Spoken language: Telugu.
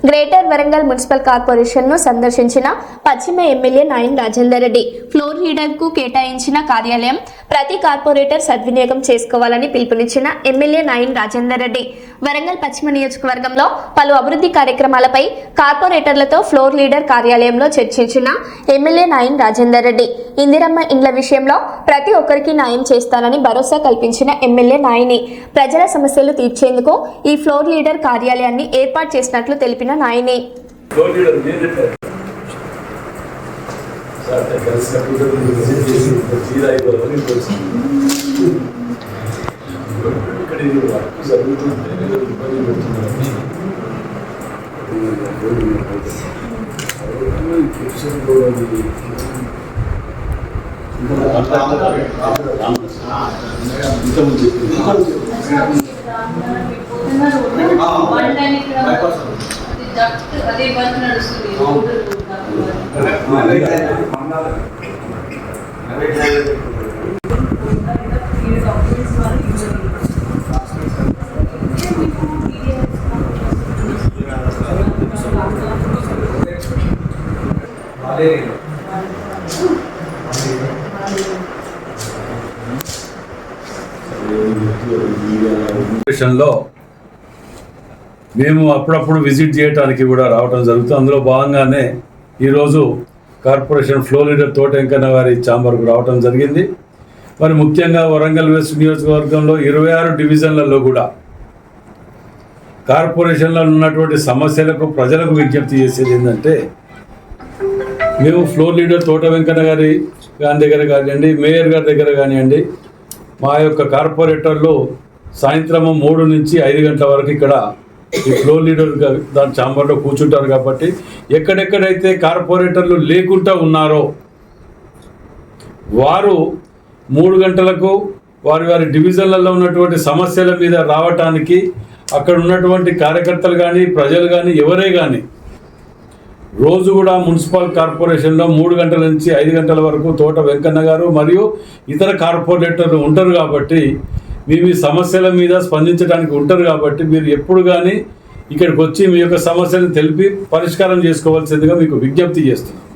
గ్రేటర్ వరంగల్ మున్సిపల్ కార్పొరేషన్ ను సందర్శించిన పశ్చిమ MLA Nayan Rajender Reddy floor leader కు కేటాయించిన కార్యాలయం ప్రతి కార్పొరేటర్ సద్వినియోగం చేసుకోవాలని పిలుపునిచ్చిన ఎమ్మెల్యే నాయన్ రాజేందర్ రెడ్డి వరంగల్ పశ్చిమ నియోజకవర్గంలో పలు అభివృద్ధి కార్యక్రమాలపై కార్పొరేటర్లతో ఫ్లోర్ లీడర్ కార్యాలయంలో చర్చించిన ఎమ్మెల్యే నాయన్ రాజేందర్ రెడ్డి ఇందిరమ్మ ఇండ్ల విషయంలో ప్రతి ఒక్కరికి న్యాయం చేస్తానని భరోసా కల్పించిన ఎమ్మెల్యే నాయని ప్రజల సమస్యలు తీర్చేందుకు ఈ ఫ్లోర్ లీడర్ కార్యాలయాన్ని ఏర్పాటు చేసినట్లు తెలిపిన నాయని అదే బస్ నడుస్తుంది మేము అప్పుడప్పుడు విజిట్ చేయడానికి కూడా రావడం జరుగుతుంది. అందులో భాగంగానే ఈరోజు కార్పొరేషన్ ఫ్లోర్ లీడర్ తోట వెంకన్న గారి ఛాంబర్కు రావడం జరిగింది. మరి ముఖ్యంగా వరంగల్ వెస్ట్ నియోజకవర్గంలో 26 డివిజన్లలో కూడా కార్పొరేషన్లో ఉన్నటువంటి సమస్యలకు ప్రజలకు విజ్ఞప్తి చేసేది ఏంటంటే, మేము ఫ్లోర్ లీడర్ తోట వెంకన్న గారి దగ్గర కానివ్వండి, మేయర్ గారి దగ్గర కానివ్వండి, మా యొక్క కార్పొరేటర్లు సాయంత్రం 3 నుంచి 5 గంటల వరకు ఇక్కడ ఈ ఫ్లోర్ లీడర్ దాని ఛాంబర్లో కూర్చుంటారు. కాబట్టి ఎక్కడెక్కడైతే కార్పొరేటర్లు లేకుండా ఉన్నారో వారు 3 గంటలకు వారి వారి డివిజన్లలో ఉన్నటువంటి సమస్యల మీద రావటానికి అక్కడ ఉన్నటువంటి కార్యకర్తలు కానీ ప్రజలు కానీ ఎవరే కానీ రోజు కూడా మున్సిపల్ కార్పొరేషన్లో 3 గంటల నుంచి 5 గంటల వరకు తోట వెంకన్న గారు మరియు ఇతర కార్పొరేటర్లు ఉంటారు. కాబట్టి మీ సమస్యల మీద స్పందించడానికి ఉంటారు. కాబట్టి మీరు ఎప్పుడు కానీ ఇక్కడికి వచ్చి మీ యొక్క సమస్యలను తెలిపి పరిష్కారం చేసుకోవాల్సిందిగా మీకు విజ్ఞప్తి చేస్తున్నాం.